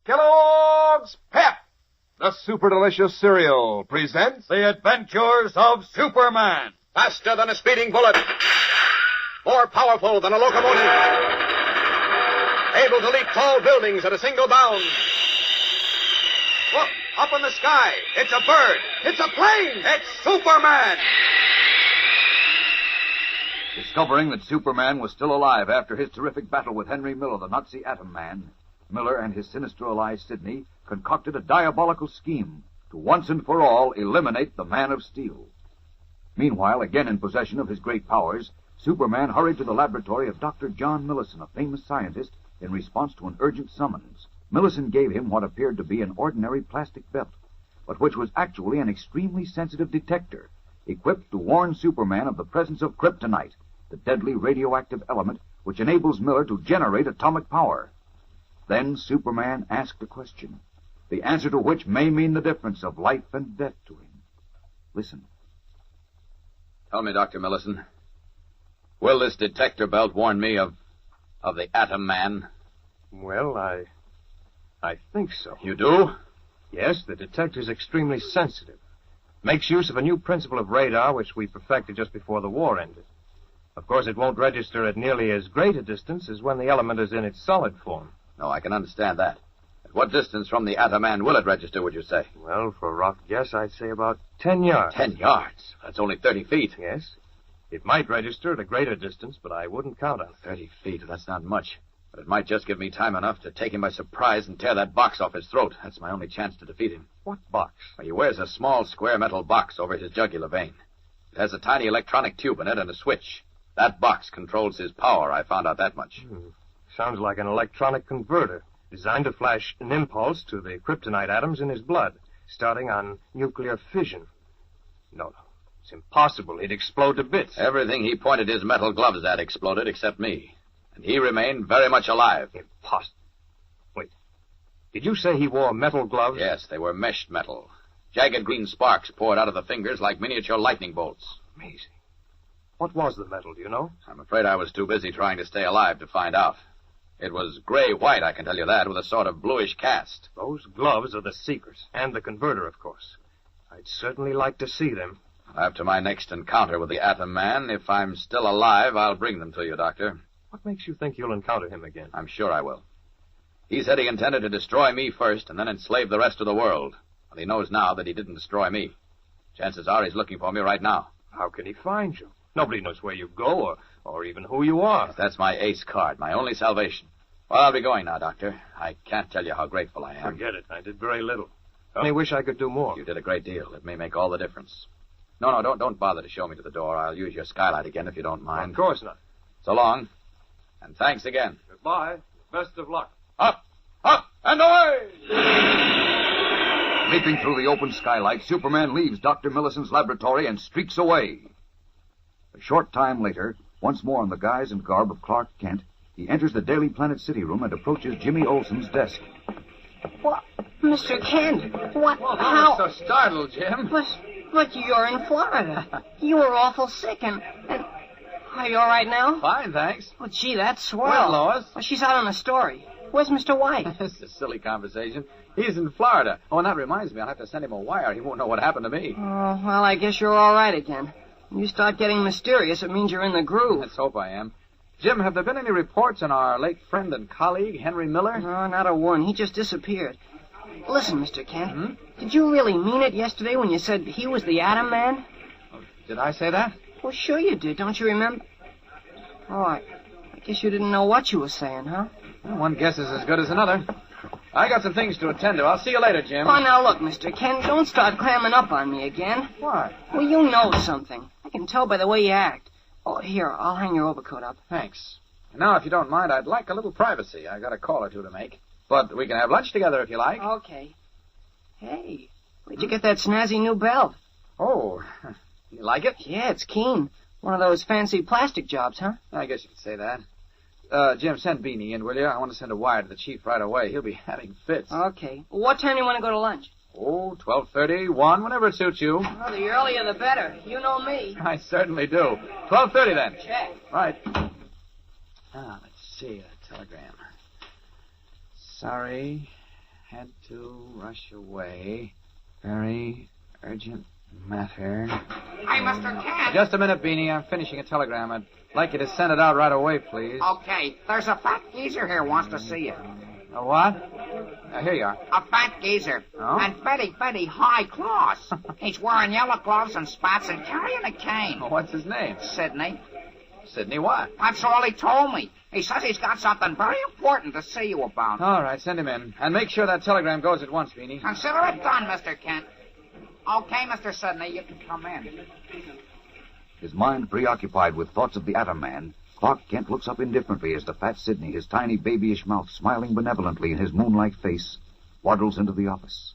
Kellogg's Pep, the super delicious cereal, presents The Adventures of Superman. Faster than a speeding bullet. More powerful than a locomotive. Able to leap tall buildings at a single bound. Look, up in the sky. It's a bird. It's a plane. It's Superman. Discovering that Superman was still alive after his terrific battle with Henry Miller, the Nazi Atom Man, Miller and his sinister ally Sidney concocted a diabolical scheme to once and for all eliminate the Man of Steel. Meanwhile, again in possession of his great powers, Superman hurried to the laboratory of Dr. John Millison, a famous scientist, in response to an urgent summons. Millison gave him what appeared to be an ordinary plastic belt, but which was actually an extremely sensitive detector, equipped to warn Superman of the presence of kryptonite, the deadly radioactive element which enables Miller to generate atomic power. Then Superman asked a question, the answer to which may mean the difference of life and death to him. Listen. Tell me, Dr. Millison, will this detector belt warn me of the Atom Man? Well, I think so. You do? Yes, the detector's extremely sensitive. Makes use of a new principle of radar which we perfected just before the war ended. Of course, it won't register at nearly as great a distance as when the element is in its solid form. No, I can understand that. At what distance from the Atom Man will it register, would you say? Well, for a rough guess, I'd say about 10 yards. 10 yards? That's only 30 feet. Yes. It might register at a greater distance, but I wouldn't count on it. 30 feet, that's not much. But it might just give me time enough to take him by surprise and tear that box off his throat. That's my only chance to defeat him. What box? Well, he wears a small square metal box over his jugular vein. It has a tiny electronic tube in it and a switch. That box controls his power. I found out that much. Sounds like an electronic converter, designed to flash an impulse to the kryptonite atoms in his blood, starting on nuclear fission. No, it's impossible. He'd explode to bits. Everything he pointed his metal gloves at exploded except me. And he remained very much alive. Impossible. Wait. Did you say he wore metal gloves? Yes, they were meshed metal. Jagged green sparks poured out of the fingers like miniature lightning bolts. Amazing. What was the metal, do you know? I'm afraid I was too busy trying to stay alive to find out. It was gray-white, I can tell you that, with a sort of bluish cast. Those gloves are the secret, and the converter, of course. I'd certainly like to see them. After my next encounter with the Atom Man, if I'm still alive, I'll bring them to you, Doctor. What makes you think you'll encounter him again? I'm sure I will. He said he intended to destroy me first and then enslave the rest of the world. Well, he knows now that he didn't destroy me. Chances are he's looking for me right now. How can he find you? Nobody knows where you go or even who you are. Yes, that's my ace card, my only salvation. Well, I'll be going now, Doctor. I can't tell you how grateful I am. Forget it. I did very little. I only wish I could do more. You did a great deal. It may make all the difference. No, don't bother to show me to the door. I'll use your skylight again if you don't mind. Of course not. So long. And thanks again. Goodbye. Best of luck. Up, and away! Leaping through the open skylight, Superman leaves Dr. Millison's laboratory and streaks away. A short time later, once more in the guise and garb of Clark Kent, he enters the Daily Planet City room and approaches Jimmy Olsen's desk. What? Mr. Kent, what? Well, how? I'm so startled, Jim. But you're in Florida. You were awful sick and... Are you all right now? Fine, thanks. Oh, gee, that's swell. Well, Lois? Well, she's out on a story. Where's Mr. White? This is a silly conversation. He's in Florida. Oh, and that reminds me, I'll have to send him a wire. He won't know what happened to me. Oh, well, I guess you're all right again. When you start getting mysterious, it means you're in the groove. Let's hope I am. Jim, have there been any reports on our late friend and colleague, Henry Miller? No, not a one. He just disappeared. Listen, Mr. Kent, did you really mean it yesterday when you said he was the Atom Man? Did I say that? Well, sure you did. Don't you remember? Oh, I guess you didn't know what you were saying, huh? Well, one guess is as good as another. I got some things to attend to. I'll see you later, Jim. Oh, now look, Mr. Kent, don't start clamming up on me again. Why? Well, you know something. I can tell by the way you act. Oh, here, I'll hang your overcoat up. Thanks. Now, if you don't mind, I'd like a little privacy. I got a call or two to make. But we can have lunch together if you like. Okay. Hey, where'd you get that snazzy new belt? Oh, you like it? Yeah, it's keen. One of those fancy plastic jobs, huh? I guess you could say that. Jim, send Beanie in, will you? I want to send a wire to the chief right away. He'll be having fits. Okay. What time do you want to go to lunch? Oh, 12:30, 1, whenever it suits you. Oh, the earlier the better. You know me. I certainly do. 12:30 then. Check. Right. Let's see, a telegram. Sorry, had to rush away. Very urgent matter. Hey, Mr. Kent. Just a minute, Beanie. I'm finishing a telegram. I'd like you to send it out right away, please. Okay, there's a fat geezer here wants to see you. A what? Here you are. A fat geezer. Oh? And very high class. He's wearing yellow gloves and spats and carrying a cane. What's his name? Sydney. Sydney what? That's all he told me. He says he's got something very important to see you about. All right, send him in. And make sure that telegram goes at once, Beanie. Consider it done, Mr. Kent. Okay, Mr. Sydney, you can come in. His mind preoccupied with thoughts of the Atom Man, Clark Kent looks up indifferently as the fat Sydney, his tiny babyish mouth smiling benevolently in his moonlight face, waddles into the office.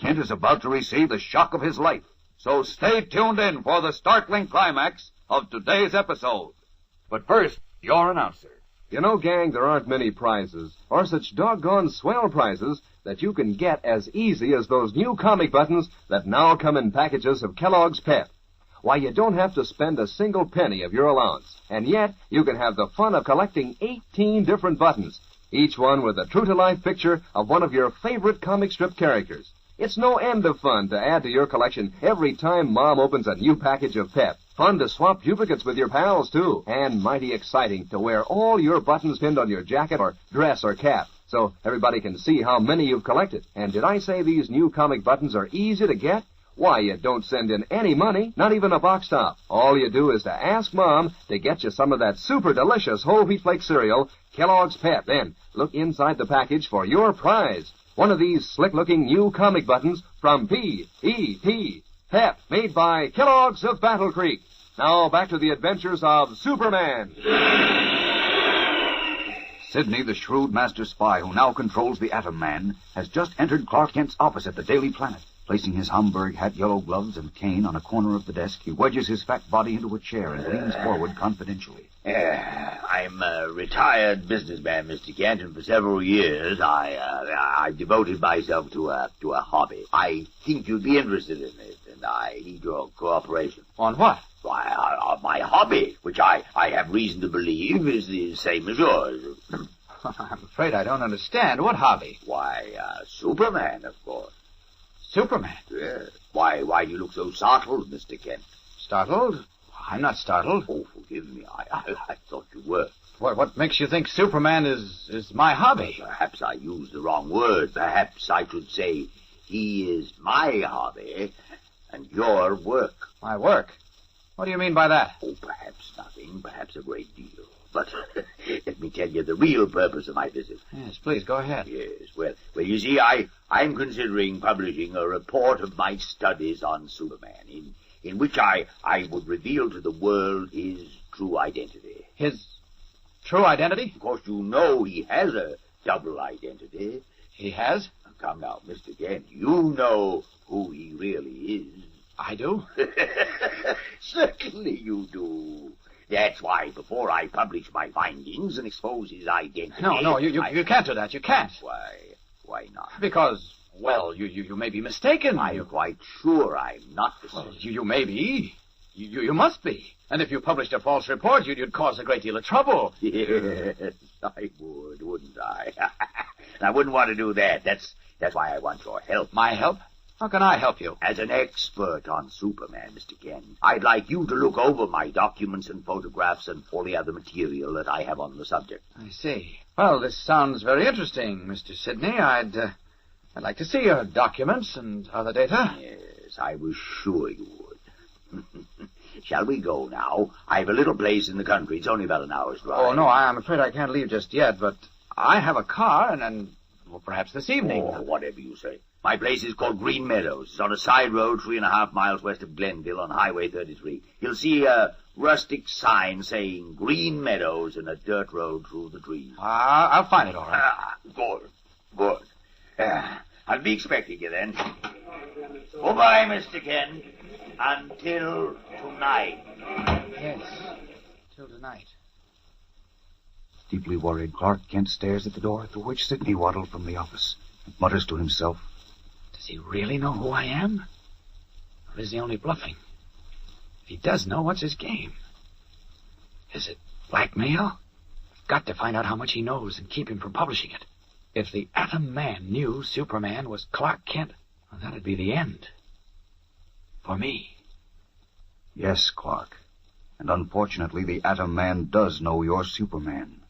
Kent is about to receive the shock of his life, so stay tuned in for the startling climax of today's episode. But first, your announcer. You know, gang, there aren't many prizes, or such doggone swell prizes, that you can get as easy as those new comic buttons that now come in packages of Kellogg's Pep. Why, you don't have to spend a single penny of your allowance, and yet you can have the fun of collecting 18 different buttons, each one with a true-to-life picture of one of your favorite comic strip characters. It's no end of fun to add to your collection every time Mom opens a new package of Pep. Fun to swap duplicates with your pals, too. And mighty exciting to wear all your buttons pinned on your jacket or dress or cap, so everybody can see how many you've collected. And did I say these new comic buttons are easy to get? Why, you don't send in any money, not even a box top. All you do is to ask Mom to get you some of that super delicious whole wheat flake cereal, Kellogg's Pep. Then look inside the package for your prize. One of these slick-looking new comic buttons from P.E.P. Pep, made by Kellogg's of Battle Creek. Now back to the adventures of Superman. Sidney, the shrewd master spy who now controls the Atom Man, has just entered Clark Kent's office at the Daily Planet. Placing his Homburg hat, yellow gloves, and cane on a corner of the desk, he wedges his fat body into a chair and leans forward confidentially. I'm a retired businessman, Mr. Kent, and for several years I've devoted myself to a hobby. I think you'd be interested in it, and I need your cooperation. On what? Why, my hobby, which I have reason to believe is the same as yours. I'm afraid I don't understand. What hobby? Why, Superman, of course. Superman? Yes. Why do you look so startled, Mr. Kent? Startled? I'm not startled. Oh, forgive me. I thought you were. What makes you think Superman is my hobby? Perhaps I used the wrong word. Perhaps I should say he is my hobby and your work. My work? What do you mean by that? Oh, perhaps nothing. Perhaps a great deal. But let me tell you the real purpose of my visit. Yes, please, go ahead. Yes, well, you see, I'm considering publishing a report of my studies on Superman, in which I would reveal to the world his true identity. His true identity? Of course, you know he has a double identity. He has? Come now, Mr. Kent, you know who he really is. I do? Certainly you do. That's why before I publish my findings and expose his identity... No, you can't do that. You can't. Why not? Because, well, you may be mistaken. I'm quite sure I'm not mistaken. Well, you may be. You must be. And if you published a false report, you'd cause a great deal of trouble. Yes, I would, wouldn't I? I wouldn't want to do that. That's why I want your help. My help? How can I help you? As an expert on Superman, Mr. Kent, I'd like you to look over my documents and photographs and all the other material that I have on the subject. I see. Well, this sounds very interesting, Mr. Sidney. I'd like to see your documents and other data. Yes, I was sure you would. Shall we go now? I have a little place in the country. It's only about an hour's drive. Oh, no, I'm afraid I can't leave just yet, but I have a car, and well, perhaps this evening. Oh, whatever you say. My place is called Green Meadows. It's on a side road 3.5 miles west of Glenville on Highway 33. You'll see a rustic sign saying Green Meadows and a dirt road through the trees. I'll find it, all right. Good. I'll be expecting you then. Goodbye, Mr. Kent. Until tonight. Yes, till tonight. Deeply worried, Clark Kent stares at the door through which Sidney waddled from the office and mutters to himself, Does he really know who I am? Or is he only bluffing? If he does know, what's his game? Is it blackmail? I've got to find out how much he knows and keep him from publishing it. If the Atom Man knew Superman was Clark Kent, well, that'd be the end. For me. Yes, Clark. And unfortunately, the Atom Man does know you're Superman.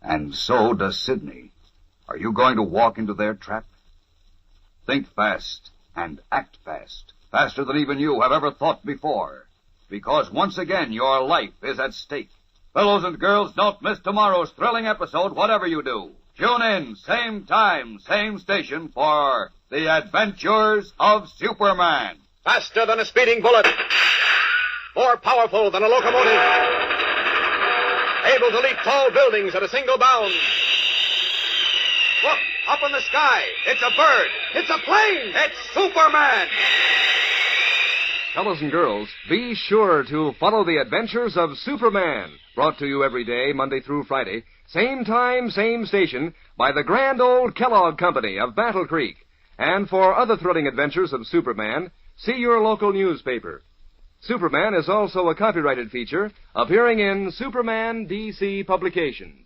And so does Sidney. Are you going to walk into their trap? Think fast and act fast. Faster than even you have ever thought before. Because once again, your life is at stake. Fellows and girls, don't miss tomorrow's thrilling episode, whatever you do. Tune in, same time, same station, for The Adventures of Superman. Faster than a speeding bullet. More powerful than a locomotive. Able to leap tall buildings at a single bound. Look, up in the sky. It's a bird. It's a plane. It's Superman. Fellows and girls, be sure to follow The Adventures of Superman. Brought to you every day, Monday through Friday. Same time, same station, by the grand old Kellogg Company of Battle Creek. And for other thrilling adventures of Superman, see your local newspaper. Superman is also a copyrighted feature appearing in Superman DC Publications.